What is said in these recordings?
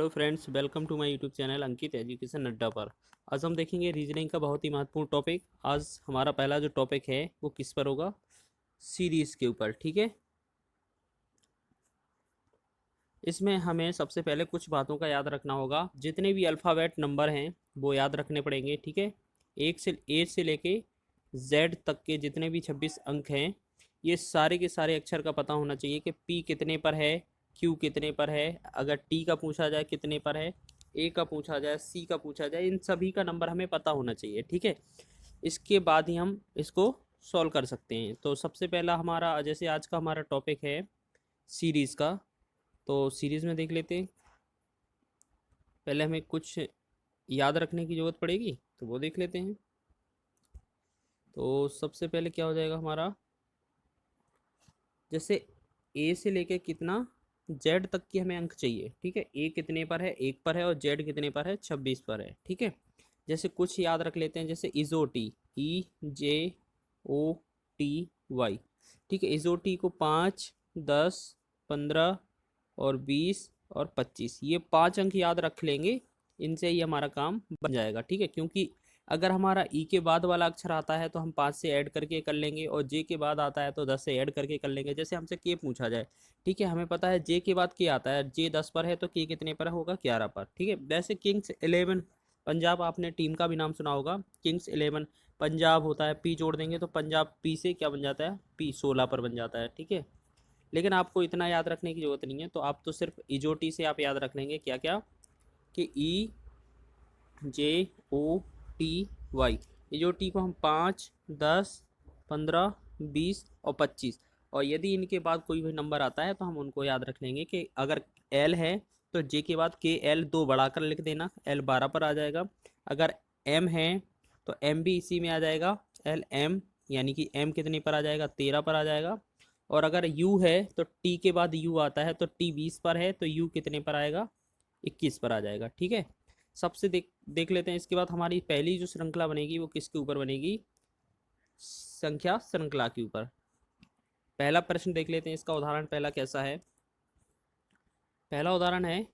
Hello friends, welcome to my YouTube channel Ankit education Adda पर। आज हम देखेंगे रीजनिंग का बहुत ही महत्वपूर्ण टॉपिक। आज हमारा पहला जो टॉपिक है वो किस पर होगा? सीरीज के ऊपर। ठीक है, इसमें हमें सबसे पहले कुछ बातों का याद रखना होगा। जितने भी अल्फ़ाबेट नंबर हैं वो याद रखने पड़ेंगे। ठीक है, एक से ए से लेके जेड तक के जितने भी 26 अंक हैं, ये सारे के सारे अक्षर का पता होना चाहिए कि पी कितने पर है, क्यू कितने पर है, अगर टी का पूछा जाए कितने पर है, ए का पूछा जाए, सी का पूछा जाए, इन सभी का नंबर हमें पता होना चाहिए। ठीक है, इसके बाद ही हम इसको सॉल्व कर सकते हैं। तो सबसे पहला हमारा, जैसे आज का हमारा टॉपिक है सीरीज़ का, तो सीरीज़ में देख लेते हैं। पहले हमें कुछ याद रखने की ज़रूरत पड़ेगी, तो वो देख लेते हैं। तो सबसे पहले क्या हो जाएगा हमारा, जैसे ए से लेके कितना जेड तक की हमें अंक चाहिए। ठीक है, ए कितने पर है, 1 पर है, और जेड कितने पर है, 26 पर है। ठीक है, जैसे कुछ याद रख लेते हैं, जैसे इजोटी, ई जे ओ टी वाई। ठीक है, इजोटी को 5, 10, 15 और 20 और 25, ये 5 अंक याद रख लेंगे। इनसे ही हमारा काम बन जाएगा। ठीक है, क्योंकि अगर हमारा ई के बाद वाला अक्षर आता है तो हम 5 से ऐड करके कर लेंगे, और जे के बाद आता है तो 10 से ऐड करके कर लेंगे। जैसे हमसे के पूछा जाए, ठीक है, हमें पता है जे के बाद के आता है, जे 10 पर है तो के कितने पर होगा, 11 पर। ठीक है, वैसे किंग्स 11 पंजाब, आपने टीम का भी नाम सुना होगा, किंग्स 11 पंजाब होता है। पी जोड़ देंगे तो पंजाब पी से क्या बन जाता है, पी 16 पर बन जाता है। ठीक है, लेकिन आपको इतना याद रखने की जरूरत नहीं है, तो आप तो सिर्फ इजोटी से आप याद रख लेंगे क्या क्या, कि ई जे ओ टी वाई। इजोटी को हम 5, 10, 15, 20 और 25, और यदि इनके बाद कोई भी नंबर आता है तो हम उनको याद रख लेंगे कि अगर एल है तो जे के बाद के एल 2 बढ़ाकर लिख देना, एल 12 पर आ जाएगा। अगर एम है तो एम भी इसी में आ जाएगा, एल एम, यानी कि एम कितने पर आ जाएगा, 13 पर आ जाएगा। और अगर यू है तो टी के बाद यू आता है, तो टी 20 पर है तो यू कितने पर आएगा, 21 पर आ जाएगा। ठीक है, सबसे देख देख लेते हैं। इसके बाद हमारी पहली जो श्रृंखला बनेगी वो किसके ऊपर बनेगी, संख्या श्रृंखला के ऊपर। पहला प्रश्न देख लेते हैं, इसका उदाहरण पहला कैसा है। पहला उदाहरण है,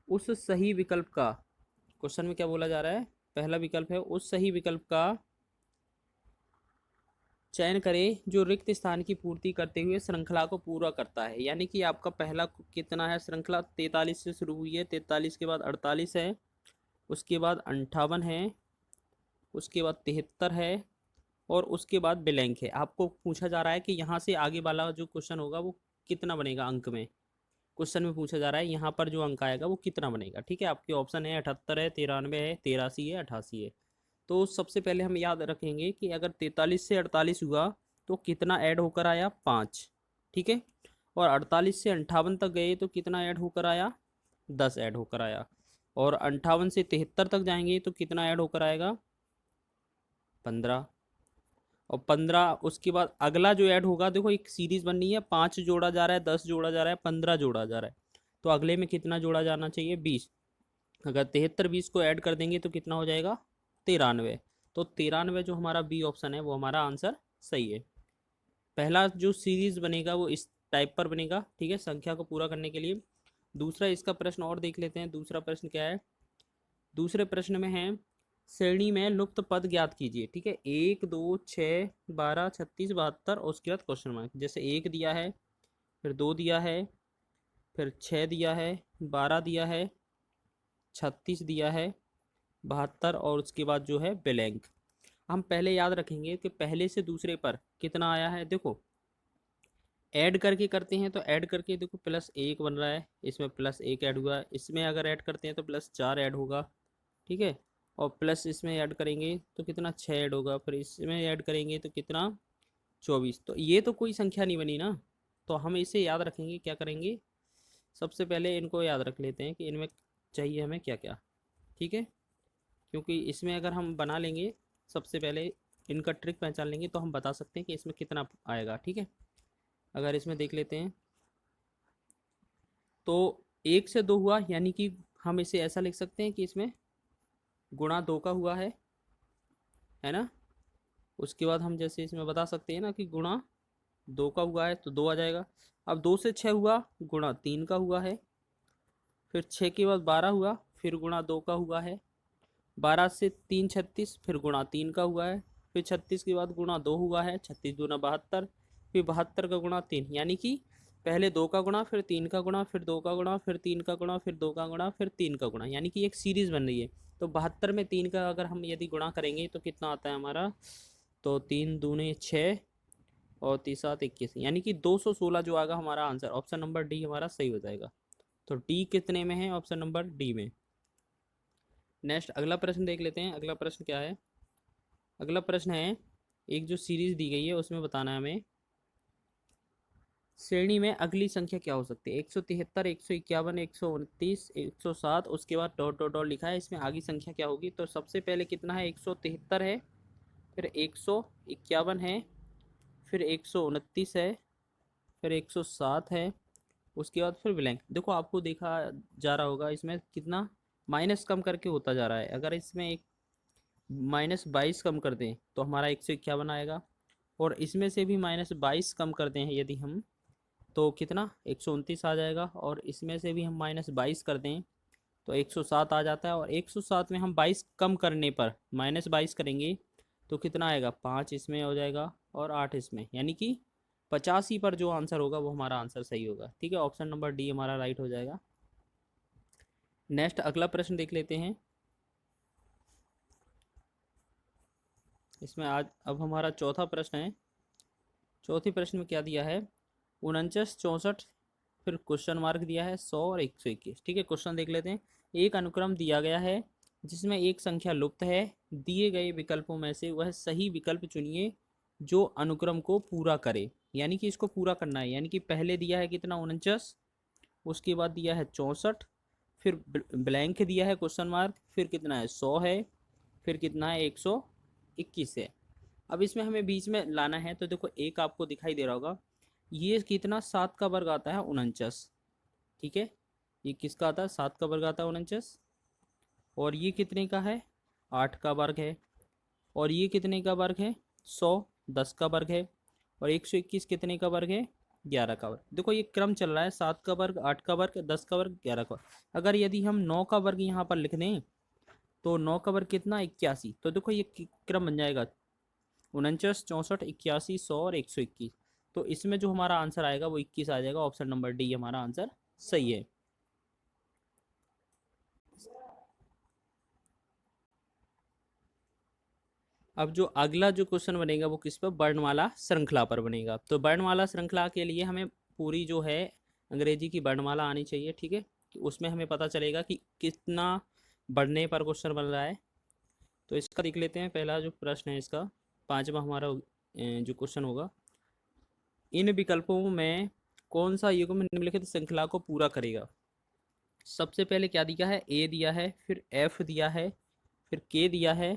उस सही विकल्प का, क्वेश्चन में क्या बोला जा रहा है, पहला विकल्प है उस सही विकल्प का चयन करें जो रिक्त स्थान की पूर्ति करते हुए श्रृंखला को पूरा करता है। यानी कि आपका पहला कितना है, श्रृंखला 43 से शुरू हुई है, 43 के बाद 48 है, उसके बाद 58 है, उसके बाद 73 है, और उसके बाद ब्लैंक है। आपको पूछा जा रहा है कि यहाँ से आगे वाला जो क्वेश्चन होगा वो कितना बनेगा अंक में। क्वेश्चन में पूछा जा रहा है यहाँ पर जो अंक आएगा वो कितना बनेगा। ठीक है, आपके ऑप्शन है 78 है, 93 है, 83 है, 88 है। तो सबसे पहले हम याद रखेंगे कि अगर 43 से 48 हुआ तो कितना ऐड होकर आया, 5। ठीक है, और 48 से 58 तक गए तो कितना ऐड होकर आया, 10 ऐड होकर आया। और 58 से 73 तक जाएंगे तो कितना ऐड होकर आएगा, 15। और 15 उसके बाद अगला जो ऐड होगा, देखो एक सीरीज बननी है, 5 जोड़ा जा रहा है, 10 जोड़ा जा रहा है, 15 जोड़ा जा रहा है, तो अगले में कितना जोड़ा जाना चाहिए, 20। अगर 73 20 को ऐड कर देंगे तो कितना हो जाएगा, 93। तो 93 जो हमारा बी ऑप्शन है वो हमारा आंसर सही है। पहला जो सीरीज बनेगा वो इस टाइप पर बनेगा। ठीक है, संख्या को पूरा करने के लिए। दूसरा इसका प्रश्न और देख लेते हैं। दूसरा प्रश्न क्या है, दूसरे प्रश्न में है, श्रेणी में लुप्त पद ज्ञात कीजिए। ठीक है, 1, 2, 6, 12, 36, 72 और उसके बाद क्वेश्चन मार्क। जैसे 1 दिया है, फिर 2 दिया है, फिर 6 दिया है, 12 दिया है, 36 दिया है, 72 और उसके बाद जो है ब्लैंक। हम पहले याद रखेंगे कि पहले से दूसरे पर कितना आया है। देखो ऐड करके करते हैं तो ऐड करके देखो +1 बन रहा है, इसमें +1 ऐड हुआ, इसमें अगर ऐड करते हैं तो +4 ऐड होगा। ठीक है, और प्लस इसमें ऐड करेंगे तो कितना, 6 ऐड होगा, फिर इसमें ऐड करेंगे तो कितना, 24। तो ये तो कोई संख्या नहीं बनी ना, तो हम इसे याद रखेंगे, क्या करेंगे, सबसे पहले इनको याद रख लेते हैं कि इनमें चाहिए हमें क्या क्या। ठीक है, क्योंकि इसमें अगर हम बना लेंगे, सबसे पहले इनका ट्रिक पहचान लेंगे तो हम बता सकते हैं कि इसमें कितना आएगा। ठीक है, अगर इसमें देख लेते हैं तो 1 से 2 हुआ, यानी कि हम इसे ऐसा लिख सकते हैं कि इसमें गुणा 2 का हुआ है ना। उसके बाद हम जैसे इसमें बता सकते हैं ना कि गुणा 2 का हुआ है तो 2 आ जाएगा। अब 2 से 6 हुआ, गुणा 3 का हुआ है। फिर 6 के बाद 12 हुआ, फिर गुणा 2 का हुआ है। 12 से 3 36, फिर गुणा 3 का हुआ है। फिर 36 के बाद गुणा 2 हुआ है, 36 दूना 72। फिर 72 का गुणा 3, यानी कि पहले 2 का गुणा, फिर 3 का गुणा, फिर 2 का गुणा, फिर 3 का गुणा, फिर 2 का गुणा, फिर 3 का गुणा, यानी कि एक सीरीज बन रही है। तो 72 में 3 का अगर हम यदि गुणा करेंगे तो कितना आता है हमारा, तो 3 दूने 6 और 3 7 21, यानी कि 216 जो आएगा हमारा आंसर। ऑप्शन नंबर डी हमारा सही हो जाएगा। तो डी कितने में है, ऑप्शन नंबर डी में। नेक्स्ट अगला प्रश्न देख लेते हैं। अगला प्रश्न क्या है? अगला प्रश्न है, एक जो सीरीज दी गई है उसमें बताना है हमें, श्रेणी में अगली संख्या क्या हो सकती है? 173, 151, 129, 107, उसके बाद डॉट डॉट डॉट लिखा है, इसमें आगे संख्या क्या होगी? तो सबसे पहले कितना है, 173 है, फिर 151 है, फिर 129 है, फिर 107 है, उसके बाद फिर ब्लैंक। देखो आपको देखा जा रहा होगा इसमें कितना माइनस कम करके होता जा रहा है। अगर इसमें एक -22 कम कर दें तो हमारा 151 आएगा, और इसमें से भी -22 कम कर दें यदि हम, तो कितना 129 आ जाएगा, और इसमें से भी हम -22 कर दें तो 107 आ जाता है। और 107 में हम 22 कम करने पर -22 करेंगे तो कितना आएगा, 5 इसमें हो जाएगा और 8 इसमें, यानी कि 85 पर जो आंसर होगा वो हमारा आंसर सही होगा। ठीक है, ऑप्शन नंबर डी हमारा राइट हो जाएगा। नेक्स्ट अगला प्रश्न देख लेते हैं। इसमें आज अब हमारा चौथा प्रश्न है। चौथे प्रश्न में क्या दिया है, 49, 64, फिर क्वेश्चन मार्क दिया है 100 और 121। ठीक है, क्वेश्चन देख लेते हैं। एक अनुक्रम दिया गया है जिसमें एक संख्या लुप्त है, दिए गए विकल्पों में से वह सही विकल्प चुनिए जो अनुक्रम को पूरा करे। यानी कि इसको पूरा करना है, यानी कि पहले दिया है कितना 49, उसके बाद दिया है 64, फिर ब्लैंक दिया है क्वेश्चन मार्क, फिर कितना है 100 है, फिर कितना है 121 है। अब इसमें हमें बीच में लाना है, तो देखो एक आपको दिखाई दे रहा होगा, ये कितना 7 का वर्ग आता है 49। ठीक है, ये किसका आता है, 7 का वर्ग आता है 49। और ये कितने का है, 8 का वर्ग है। और ये कितने का वर्ग है, 100, 10 का वर्ग है। और 121 कितने का वर्ग है, 11 का वर्ग। देखो ये क्रम चल रहा है, 7 का वर्ग, 8 का वर्ग, 10 का वर्ग, 11 का वर्ग। अगर यदि हम 9 का वर्ग यहाँ पर लिख दें तो 9 का वर्ग कितना 81। तो देखो ये क्रम बन जाएगा 49, 64, 81, 100 और 121। तो इसमें जो हमारा आंसर आएगा वो 21 आ जाएगा। ऑप्शन नंबर डी हमारा आंसर सही है। अब जो अगला जो क्वेश्चन बनेगा वो किस पर, वर्णमाला श्रृंखला पर बनेगा। तो वर्णमाला श्रृंखला के लिए हमें पूरी जो है अंग्रेजी की वर्णमाला आनी चाहिए। ठीक है, कि उसमें हमें पता चलेगा कि कितना बढ़ने पर क्वेश्चन बन रहा है। तो इसका देख लेते हैं। पहला जो प्रश्न है इसका, पांचवा हमारा जो क्वेश्चन होगा, इन विकल्पों में कौन सा युग्म निम्नलिखित श्रृंखला को पूरा करेगा? सबसे पहले क्या दिया है, ए दिया है, फिर एफ दिया है, फिर के दिया है,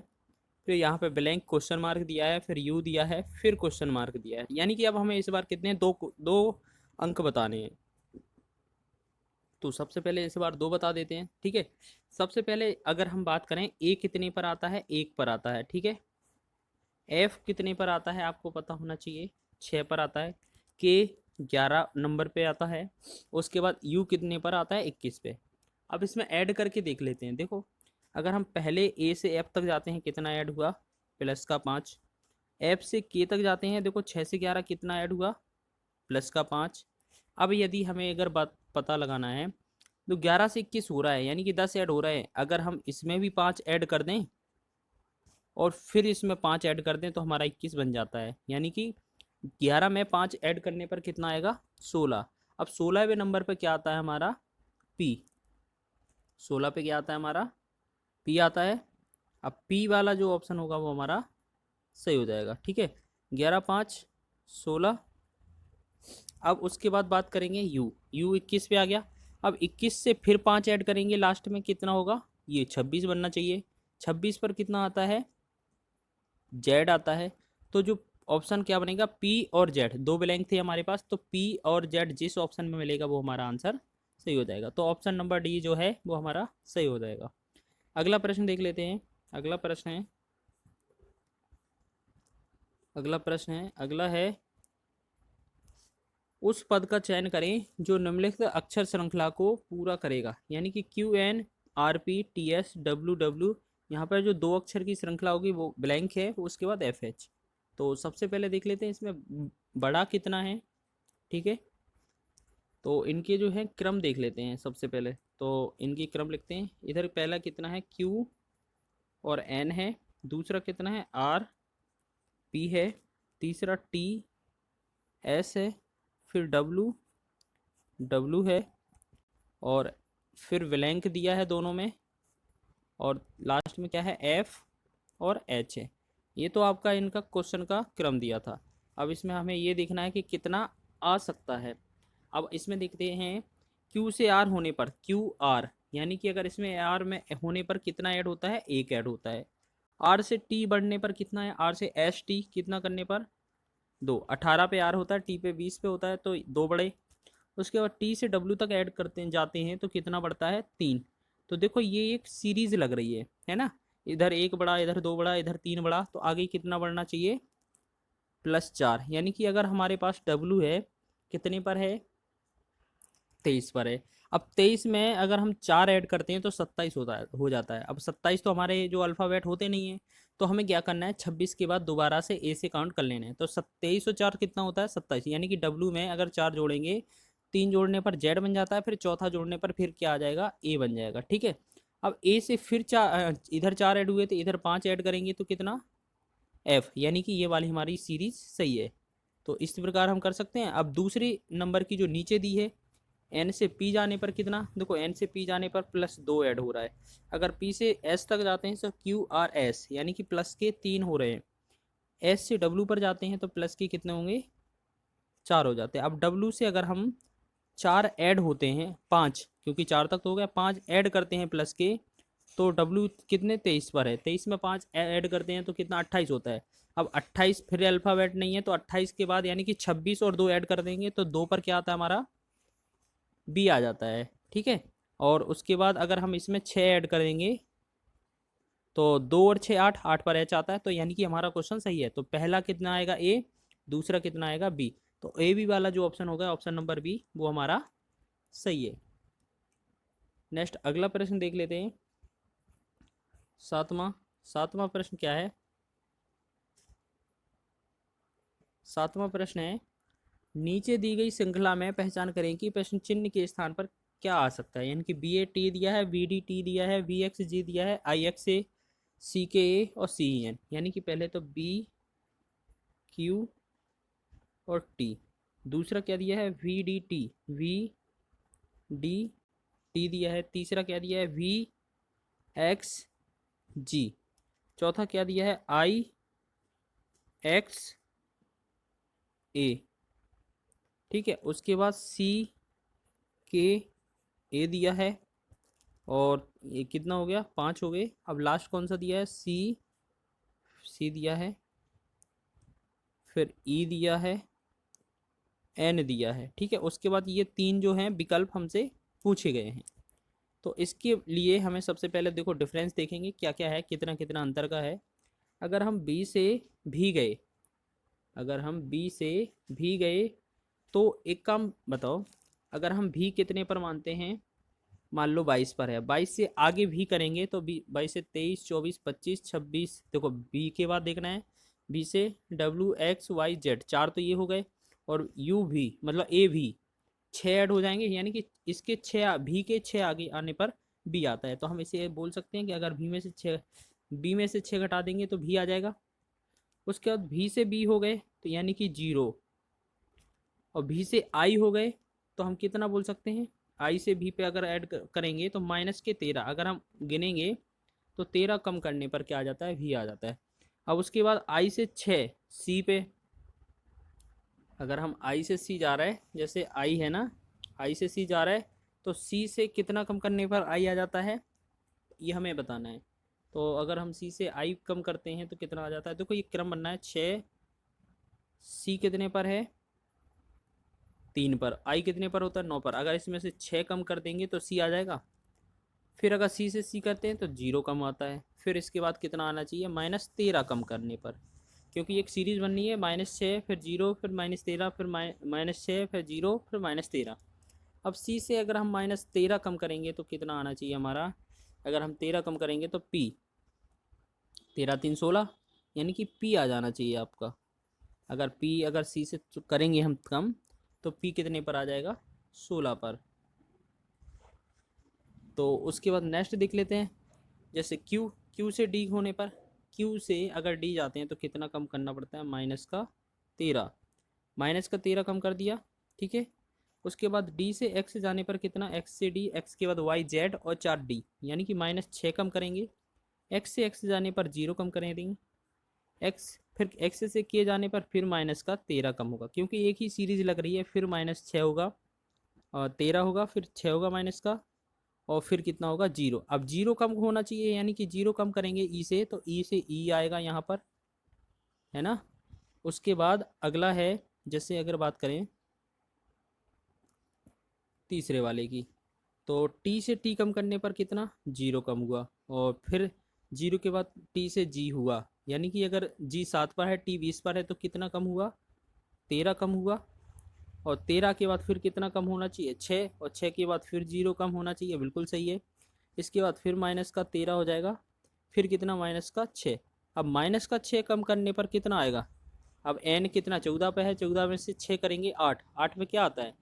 फिर यहाँ पे ब्लैंक क्वेश्चन मार्क दिया है, फिर यू दिया है, फिर क्वेश्चन मार्क दिया है। यानी कि अब हमें इस बार कितने, दो दो अंक बताने हैं। तो सबसे पहले इस बार 2 बता देते हैं। ठीक है, सबसे पहले अगर हम बात करें, ए कितने पर आता है, 1 पर आता है। ठीक है, एफ कितने पर आता है आपको पता होना चाहिए, 6 पर आता है। के 11 नंबर पे आता है। उसके बाद यू कितने पर आता है, 21 पे। अब इसमें ऐड करके देख लेते हैं। देखो अगर हम पहले ए से एफ तक जाते हैं, कितना ऐड हुआ, प्लस का 5। एफ से के तक जाते हैं, देखो 6 से 11 कितना ऐड हुआ, प्लस का 5। अब यदि हमें अगर बात पता लगाना है, तो 11 से 21 हो रहा है, यानी कि 10 ऐड हो रहा है। अगर हम इसमें भी 5 ऐड कर दें और फिर इसमें 5 ऐड कर दें तो हमारा 21 बन जाता है। यानी कि 11 में 5 ऐड करने पर कितना आएगा, 16। अब 16वें नंबर पे क्या आता है हमारा, पी। 16 पे क्या आता है हमारा, पी आता है। अब पी वाला जो ऑप्शन होगा वो हमारा सही हो जाएगा। ठीक है, 11, 5, 16। अब उसके बाद बात करेंगे यू। यू 21 पे आ गया। अब 21 से फिर 5 ऐड करेंगे, लास्ट में कितना होगा, ये 26 बनना चाहिए। 26 पर कितना आता है, जेड आता है। तो जो ऑप्शन क्या बनेगा, पी और जेड, 2 ब्लैंक थे हमारे पास, तो पी और जेड जिस ऑप्शन में मिलेगा वो हमारा आंसर सही हो जाएगा। तो ऑप्शन नंबर डी जो है वो हमारा सही हो जाएगा। अगला प्रश्न देख लेते हैं। अगला प्रश्न है, अगला है, उस पद का चयन करें जो निम्नलिखित अक्षर श्रृंखला को पूरा करेगा, यानी कि QNRPTSWW। यहाँ पर जो दो अक्षर की श्रृंखला होगी वो ब्लैंक है, उसके बाद FH। तो सबसे पहले देख लेते हैं इसमें बड़ा कितना है। ठीक है, तो इनके जो है क्रम देख लेते हैं। सबसे पहले तो इनकी क्रम लिखते हैं। इधर पहला कितना है Q और N है, दूसरा कितना है RP है, तीसरा TS है, फिर W है, और फिर ब्लैंक दिया है दोनों में, और लास्ट में क्या है F और H है। ये तो आपका इनका क्वेश्चन का क्रम दिया था। अब इसमें हमें ये देखना है कि कितना आ सकता है। अब इसमें देखते हैं Q से R होने पर QR, यानी कि अगर इसमें R में होने पर कितना ऐड होता है, एक ऐड होता है। R से T बढ़ने पर कितना है, R से ST कितना करने पर दो। 18 पे R होता है, T पे 20 पे होता है, तो दो बढ़े। उसके बाद T से W तक ऐड करते जाते हैं तो कितना बढ़ता है, 3। तो देखो ये एक सीरीज लग रही है ना। इधर एक बड़ा, इधर दो बड़ा, इधर 3 बड़ा, तो आगे कितना बढ़ना चाहिए, +4। यानी कि अगर हमारे पास W है कितने पर है, 23 पर है। अब 23 में अगर हम 4 ऐड करते हैं तो 27 होता है, हो जाता है। अब 27 तो हमारे जो अल्फ़ाबेट होते नहीं है, तो हमें क्या करना है, 26 के बाद दोबारा से ए से काउंट कर लेना है। तो 23 और 4 कितना होता है, 27। यानी कि W में अगर 4 जोड़ेंगे, 3 जोड़ने पर Z बन जाता है, फिर चौथा जोड़ने पर फिर क्या आ जाएगा, A बन जाएगा। ठीक है, अब A से फिर इधर 4 ऐड हुए तो इधर 5 ऐड करेंगे तो कितना, F। यानी कि ये वाली हमारी सीरीज सही है। तो इस प्रकार हम कर सकते हैं। अब दूसरी नंबर की जो नीचे दी है, N से P जाने पर कितना, देखो N से P जाने पर +2 ऐड हो रहा है। अगर P से S तक जाते हैं तो QRS, यानी कि प्लस के 3 हो रहे हैं। S से W पर जाते हैं तो प्लस के कितने होंगे, 4 हो जाते हैं। अब W से अगर हम 4 ऐड होते हैं, 5, क्योंकि 4 तक तो हो गया, 5 ऐड करते हैं प्लस के, तो W कितने, 23 पर है। 23 में 5 ऐड करते हैं तो कितना, 28 होता है। अब 28 फिर अल्फ़ाबेट नहीं है, तो 28 के बाद यानी कि 26 और 2 ऐड कर देंगे तो 2 पर क्या आता है हमारा, B आ जाता है। ठीक है, और उसके बाद अगर हम इसमें 6 ऐड करेंगे तो 2 और 6 8, 8 पर H आता है। तो यानी कि हमारा क्वेश्चन सही है। तो पहला कितना आएगा A, दूसरा कितना आएगा B। तो AB वाला जो ऑप्शन होगा, ऑप्शन नंबर B, वो हमारा सही है। नेक्स्ट अगला प्रश्न देख लेते हैं। सातवां प्रश्न क्या है, सातवां प्रश्न है, नीचे दी गई श्रृंखला में पहचान करें कि प्रश्न चिन्ह के स्थान पर क्या आ सकता है। यानी कि BAT दिया है, VDT दिया है, VXG दिया है, IXA, CKA और CEN। यानी कि पहले तो B, Q और T। दूसरा क्या दिया है, VDT, VDT दिया है। तीसरा क्या दिया है, VXG। चौथा क्या दिया है, IXA। ठीक है, उसके बाद CKA दिया है, और ये कितना हो गया, 5 हो गए। अब लास्ट कौन सा दिया है, C दिया है, फिर E दिया है, N दिया है। ठीक है, उसके बाद ये 3 जो हैं विकल्प हमसे पूछे गए हैं। तो इसके लिए हमें सबसे पहले देखो डिफरेंस देखेंगे क्या क्या है, कितना कितना अंतर का है। अगर हम B से भी गए, अगर हम B से भी गए तो एक काम बताओ, अगर हम भी कितने पर मानते हैं, मान लो 22 पर है, 22 से आगे भी करेंगे तो 22 से 23, 24, 25, 26। देखो बी के बाद देखना है, बी से WXYZ, 4 तो ये हो गए, और यू भी मतलब ए भी 6 ऐड हो जाएंगे। यानी कि इसके 6 भी के 6 आगे आने पर बी आता है। तो हम इसे बोल सकते हैं कि अगर बी में से 6 घटा देंगे तो भी आ जाएगा। उसके बाद भी से बी हो गए तो यानी कि 0, और भी से आई हो गए तो हम कितना बोल सकते हैं, आई से भी पे अगर ऐड करेंगे तो -13। अगर हम गिनेंगे तो 13 कम करने पर क्या आ जाता है, भी आ जाता है। अब उसके बाद आई से 6 सी पे, अगर हम आई से सी जा रहा है, जैसे आई है ना, आई से सी जा रहा है, तो सी से कितना कम करने पर आई आ जाता है, ये हमें बताना है। तो अगर हम सी से आई कम करते हैं तो कितना आ जाता है, देखो ये क्रम बनना है। 6, सी कितने पर है, 3 पर, आई कितने पर होता है, 9 पर। अगर इसमें से 6 कम कर देंगे तो सी आ जाएगा। फिर अगर सी से सी करते हैं तो 0 कम आता है। फिर इसके बाद कितना आना चाहिए, -13 कम करने पर, क्योंकि एक सीरीज़ बननी है, -6 फिर 0 फिर -13 फिर -6 फिर 0 फिर -13। अब सी से अगर हम -13 कम करेंगे तो कितना आना चाहिए हमारा, अगर हम 13 कम करेंगे तो पी, 13 3 16, यानी कि पी आ जाना चाहिए आपका। अगर पी अगर सी से करेंगे हम कम तो पी कितने पर आ जाएगा, 16 पर। तो उसके बाद नेक्स्ट देख लेते हैं, जैसे क्यू, क्यू से डी होने पर, क्यू से अगर डी जाते हैं तो कितना कम करना पड़ता है, -13, -13 कम कर दिया, ठीक है। उसके बाद डी से एक्स जाने पर कितना, एक्स से डी, एक्स के बाद वाई जेड और 4 डी, यानी कि -6 कम करेंगे। एक्स से एक्स जाने पर 0 कम करें देंगे, एक्स फिर एक्स से के जाने पर फिर -13 कम होगा, क्योंकि एक ही सीरीज लग रही है, फिर -6 होगा और 13 होगा, फिर 6 होगा माइनस का, और फिर कितना होगा, 0। अब 0 कम होना चाहिए, यानी कि 0 कम करेंगे ई से, तो ई से ई आएगा यहाँ पर, है ना। उसके बाद अगला है, जैसे अगर बात करें तीसरे वाले की, तो टी से टी कम करने पर कितना, 0 कम हुआ, और फिर 0 के बाद टी से जी हुआ, यानी कि अगर जी 7 पर है, टी 20 पर है, तो कितना कम हुआ, 13 कम हुआ। और 13 के बाद फिर कितना कम होना चाहिए, 6, और 6 के बाद फिर 0 कम होना चाहिए, बिल्कुल सही है। इसके बाद फिर -13 हो जाएगा, फिर कितना, -6। अब -6 कम करने पर कितना आएगा, अब n कितना 14 पे है, 14 में से 6 करेंगे 8, 8 में क्या आता है,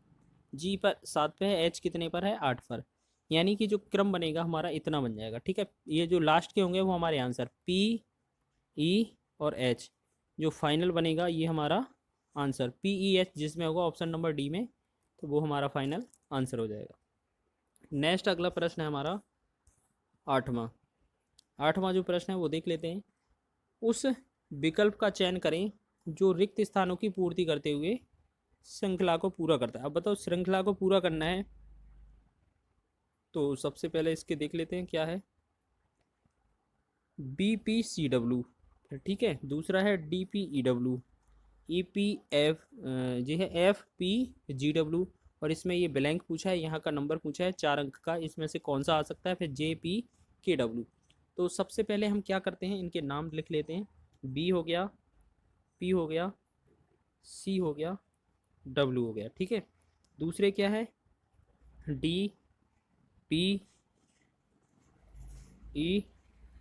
जी पर 7 पे है, h कितने पर है, 8 पर, यानी कि जो क्रम बनेगा हमारा इतना बन जाएगा, ठीक है। ये जो लास्ट के होंगे वो हमारे आंसर P, E और H, जो फाइनल बनेगा ये हमारा आंसर PEH जिसमें होगा ऑप्शन नंबर डी में, तो वो हमारा फाइनल आंसर हो जाएगा। नेक्स्ट अगला प्रश्न है हमारा 8वां। 8वां जो प्रश्न है वो देख लेते हैं। उस विकल्प का चयन करें जो रिक्त स्थानों की पूर्ति करते हुए श्रृंखला को पूरा करता है। अब बताओ, श्रृंखला को पूरा करना है तो सबसे पहले इसके देख लेते हैं क्या है, BPCW, ठीक है। दूसरा है DPEW, EPF, जी है FPGW, और इसमें ये ब्लैंक पूछा है, यहाँ का नंबर पूछा है 4 अंक का, इसमें से कौन सा आ सकता है, फिर JPKW। तो सबसे पहले हम क्या करते हैं, इनके नाम लिख लेते हैं, B हो गया, P हो गया, C हो गया, W हो गया, ठीक है। दूसरे क्या है, DPE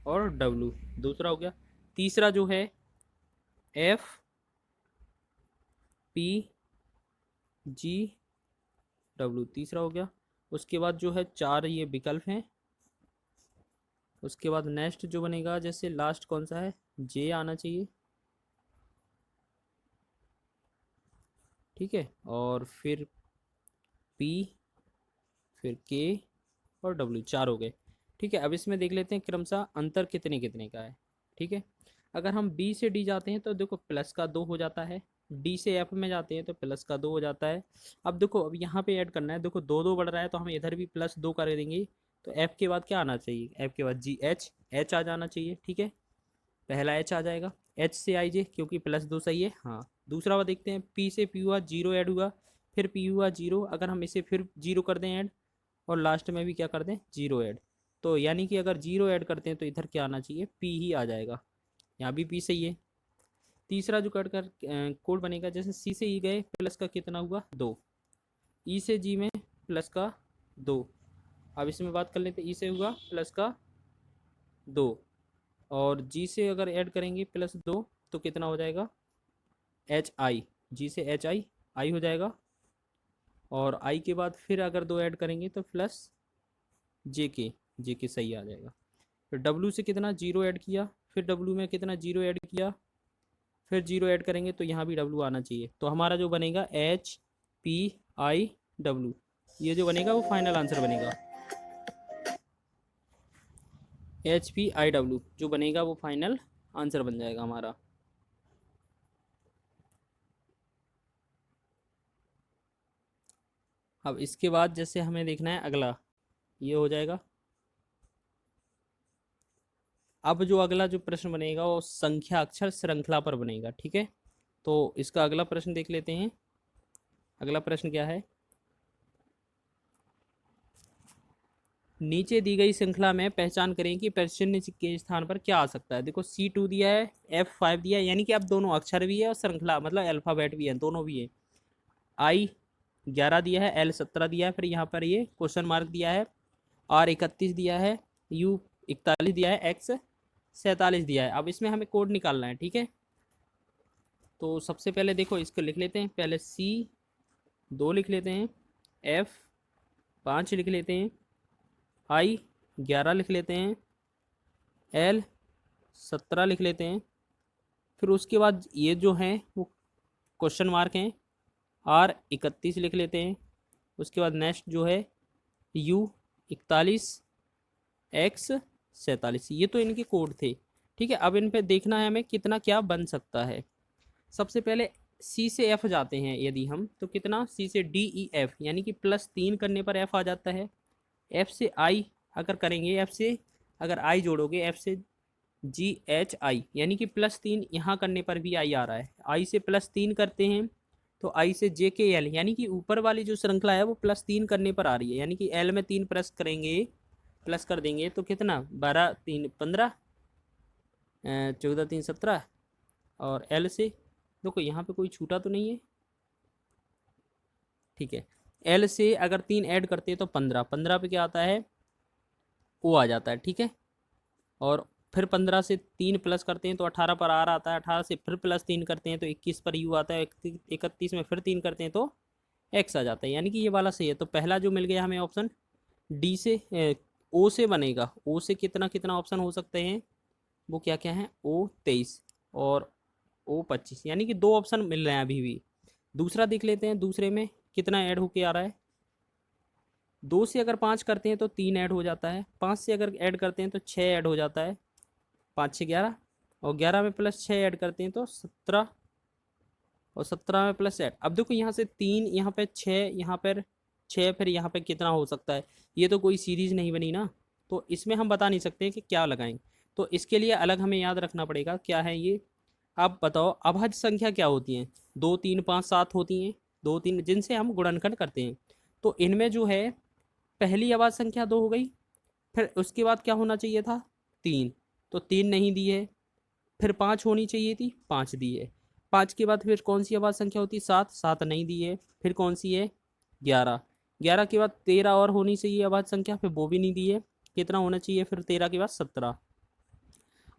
और W, दूसरा हो गया। तीसरा जो है FPGW, तीसरा हो गया। उसके बाद जो है 4 ये विकल्प हैं। उसके बाद नेक्स्ट जो बनेगा, जैसे लास्ट कौन सा है, J आना चाहिए, ठीक है। और फिर P, फिर K और W, 4 हो गए, ठीक है। अब इसमें देख लेते हैं क्रमशः अंतर कितने कितने का है, ठीक है। अगर हम B से D जाते हैं तो देखो प्लस का 2 हो जाता है, D से F में जाते हैं तो प्लस का 2 हो जाता है। अब देखो, अब यहाँ पे ऐड करना है, देखो 2 2 बढ़ रहा है तो हम इधर भी +2 कर देंगे, तो F के बाद क्या आना चाहिए, F के बाद H आ जाना चाहिए, ठीक है। पहला H आ जाएगा, H से IJ, क्योंकि +2 सही है, हाँ। दूसरा वाला देखते हैं, P से P हुआ, 0 ऐड हुआ, फिर P हुआ 0, अगर हम इसे फिर 0 कर दें ऐड, और लास्ट में भी क्या कर दें, 0 ऐड, तो यानी कि अगर 0 ऐड करते हैं तो इधर क्या आना चाहिए, P ही आ जाएगा, यहाँ भी P सही है। तीसरा जो कट कर कोड बनेगा, जैसे C से E गए, प्लस का कितना हुआ, 2, E से G में प्लस का 2, अब इसमें बात कर लेते, E से हुआ प्लस का 2, और G से अगर ऐड करेंगे +2 तो कितना हो जाएगा, HI, G से HI हो जाएगा, और I के बाद फिर अगर 2 ऐड करेंगे तो प्लस JK सही आ जाएगा। फिर W से कितना, 0 ऐड किया, फिर W में कितना, 0 ऐड किया, फिर 0 ऐड करेंगे तो यहाँ भी W आना चाहिए, तो हमारा जो बनेगा HPIW, ये जो बनेगा वो फाइनल आंसर बनेगा, HPIW जो बनेगा वो फाइनल आंसर बन जाएगा हमारा। अब इसके बाद जैसे हमें देखना है अगला, ये हो जाएगा। अब जो अगला जो प्रश्न बनेगा वो संख्या अक्षर श्रृंखला पर बनेगा, ठीक है। तो इसका अगला प्रश्न देख लेते हैं। अगला प्रश्न क्या है, नीचे दी गई श्रृंखला में पहचान करें कि प्रश्न के स्थान पर क्या आ सकता है। देखो C2 दिया है, F5 दिया है, यानी कि अब दोनों अक्षर भी है और श्रृंखला मतलब अल्फ़ाबेट भी है, दोनों भी है। I11 दिया है, L17 दिया है, फिर यहाँ पर ये क्वेश्चन मार्क दिया है, R31 दिया है, U41 दिया है, X47 दिया है। अब इसमें हमें कोड निकालना है, ठीक है। तो सबसे पहले देखो इसको लिख लेते हैं, पहले C2 लिख लेते हैं, F5 लिख लेते हैं, I11 लिख लेते हैं, L17 लिख लेते हैं, फिर उसके बाद ये जो हैं वो क्वेश्चन मार्क हैं, R31 लिख लेते हैं, उसके बाद नेक्स्ट जो है U41, X47, ये तो इनके कोड थे, ठीक है। अब इन पे देखना है हमें कितना क्या बन सकता है। सबसे पहले C से F जाते हैं यदि हम, तो कितना C से D E F, यानी कि +3 करने पर F आ जाता है। F से I अगर करेंगे, F से अगर I जोड़ोगे, F से GHI, यानी कि +3 यहाँ करने पर भी I आ रहा है। I से +3 करते हैं तो I से JKL, यानी कि ऊपर वाली जो श्रृंखला है वो +3 करने पर आ रही है, यानी कि L में 3 प्लस करेंगे, प्लस कर देंगे तो कितना 12 3 15, 14 3 17, और L से देखो यहाँ पे कोई छूटा तो नहीं है, ठीक है। L से अगर 3 ऐड करते हैं तो 15, 15 पे क्या आता है O आ जाता है, ठीक है। और फिर 15 से 3 प्लस करते हैं तो 18 पर R आता है, 18 से फिर +3 करते हैं तो 21 पर U आता है, 31 में फिर 3 करते हैं तो X आ जाता है, यानी कि ये वाला सही है। तो पहला जो मिल गया हमें ऑप्शन डी से, O से बनेगा। O से कितना कितना ऑप्शन हो सकते हैं, वो क्या क्या है, O23 और O25, यानी कि 2 ऑप्शन मिल रहे हैं अभी भी। दूसरा देख लेते हैं, दूसरे में कितना ऐड होके आ रहा है। 2 से अगर 5 करते हैं तो 3 ऐड हो जाता है, 5 से अगर ऐड करते हैं तो 6 ऐड हो जाता है, 5 से 11, और 11 में +6 ऐड करते हैं तो 17, और 17 में +8। अब देखो यहाँ से 3, यहाँ पे 6, यहाँ पर 6, फिर यहाँ पे कितना हो सकता है, ये तो कोई सीरीज़ नहीं बनी ना, तो इसमें हम बता नहीं सकते कि क्या लगाएं। तो इसके लिए अलग हमें याद रखना पड़ेगा क्या है ये। आप बताओ अभाज्य संख्या क्या होती हैं, 2 3 5 7 होती हैं, 2 3 जिनसे हम गुणनखंड करते हैं। तो इनमें जो है पहली अभाज्य संख्या 2 हो गई, फिर उसके बाद क्या होना चाहिए था 3, तो 3 नहीं दी है, फिर 5 होनी चाहिए थी, 5 दी है। 5 के बाद फिर कौन सी अभाज्य संख्या होती है, 7, 7 नहीं दी है, फिर कौन सी है 11, 11 के बाद 13 और होनी चाहिए अभाज्य संख्या, फिर वो भी नहीं दी है, कितना होना चाहिए फिर 13 के बाद 17।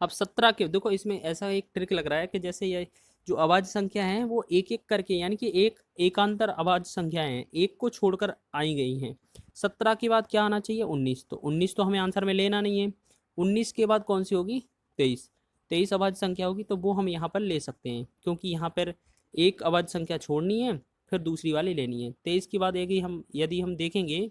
अब 17 के देखो इसमें ऐसा एक ट्रिक लग रहा है कि जैसे ये जो अभाज्य संख्या है वो एक एक करके, यानी कि एक एकांतर अभाज्य संख्याएं हैं, एक को छोड़कर आई गई हैं। 17 के बाद क्या आना चाहिए 19, तो 19 तो हमें आंसर में लेना नहीं है। 19 के बाद कौन सी होगी 23, 23 अभाज्य संख्या होगी, तो वो हम यहाँ पर ले सकते हैं, क्योंकि यहाँ पर एक अभाज्य संख्या छोड़नी है फिर दूसरी वाली लेनी है। 23 के बाद यदि हम देखेंगे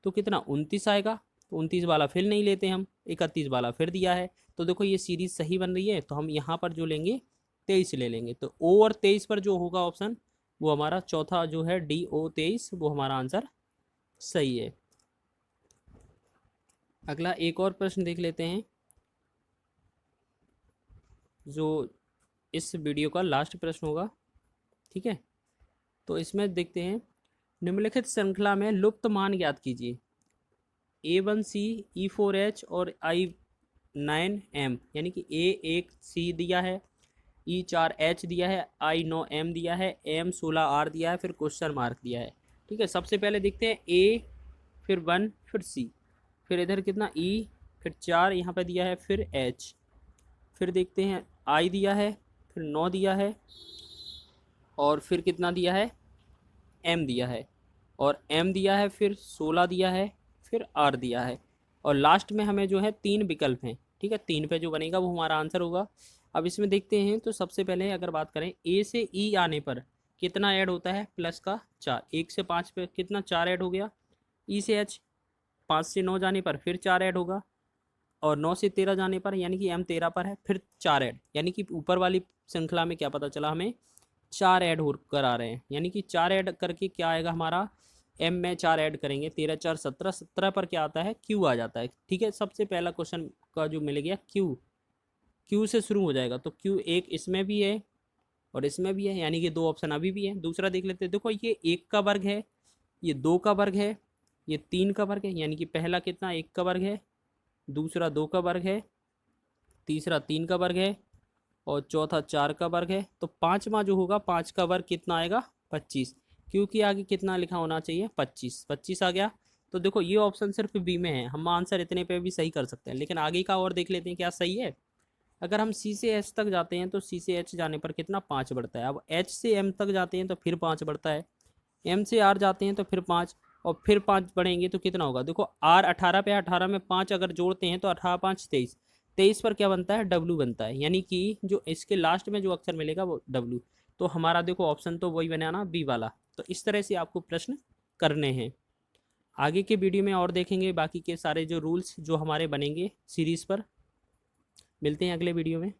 तो कितना 29 आएगा, तो 29 वाला फिर नहीं लेते हम, 31 वाला फिर दिया है, तो देखो ये सीरीज सही बन रही है, तो हम यहाँ पर जो लेंगे 23 ले लेंगे। तो O और 23 पर जो होगा ऑप्शन वो हमारा चौथा जो है DO23, वो हमारा आंसर सही है। अगला एक और प्रश्न देख लेते हैं, जो इस वीडियो का लास्ट प्रश्न होगा, ठीक है। तो इसमें देखते हैं, निम्नलिखित श्रृंखला में लुप्त मान ज्ञात कीजिए। A1C E4H और I9M, यानी कि A1C दिया है, E4H दिया है, I9M दिया है, M16R दिया है, फिर क्वेश्चन मार्क दिया है, ठीक है। सबसे पहले देखते हैं A, फिर 1, फिर C, फिर इधर कितना E, फिर 4 यहाँ पे दिया है, फिर H, फिर देखते हैं I दिया है, फिर 9 दिया है, और फिर कितना दिया है M दिया है, और M दिया है, फिर 16 दिया है, फिर R दिया है, और लास्ट में हमें जो है 3 विकल्प हैं, ठीक है। 3 पे जो बनेगा वो हमारा आंसर होगा। अब इसमें देखते हैं, तो सबसे पहले अगर बात करें A से E आने पर कितना ऐड होता है, प्लस का 4, 1 से 5 पे कितना 4 ऐड हो गया, E से H 5 से 9 जाने पर फिर 4 ऐड होगा, और 9 से 13 जाने पर यानी कि M 13 पर है फिर 4 ऐड, यानी कि ऊपर वाली श्रृंखला में क्या पता चला हमें 4 ऐड होकर आ रहे हैं, यानी कि 4 ऐड करके क्या आएगा हमारा M में 4 ऐड करेंगे, 13 4 17, 17 पर क्या आता है Q आ जाता है, ठीक है। सबसे पहला क्वेश्चन का जो मिल गया Q से शुरू हो जाएगा, तो Q एक इसमें भी है और इसमें भी है, यानी कि 2 ऑप्शन अभी भी है। दूसरा देख लेते हैं, देखो ये 1 का वर्ग है, ये 2 का वर्ग है, ये 3 का वर्ग है, यानी कि पहला कितना 1 का वर्ग है, दूसरा 2 का वर्ग है, तीसरा 3 का वर्ग है और चौथा 4 का वर्ग है। तो पाँचवा जो होगा 5 का वर्ग कितना आएगा 25, क्योंकि आगे कितना लिखा होना चाहिए 25, 25 आ गया। तो देखो ये ऑप्शन सिर्फ बी में है, हम आंसर इतने पे भी सही कर सकते हैं, लेकिन आगे का और देख लेते हैं क्या सही है। अगर हम सी से एच तक जाते हैं तो सी से एच जाने पर कितना 5 बढ़ता है। अब एच से एम तक जाते हैं तो फिर 5 बढ़ता है, एम से आर जाते हैं तो फिर 5, और फिर 5 बढ़ेंगे तो कितना होगा। देखो आर 18 पे 18 में 5 अगर जोड़ते हैं तो 18 5 23, 23 पर क्या बनता है डब्लू बनता है, यानी कि जो इसके लास्ट में जो अक्षर मिलेगा वो डब्लू। तो हमारा देखो ऑप्शन तो वही बना ना बी वाला। तो इस तरह से आपको प्रश्न करने हैं। आगे के वीडियो में और देखेंगे बाकी के सारे जो रूल्स जो हमारे बनेंगे सीरीज़ पर। मिलते हैं अगले वीडियो में।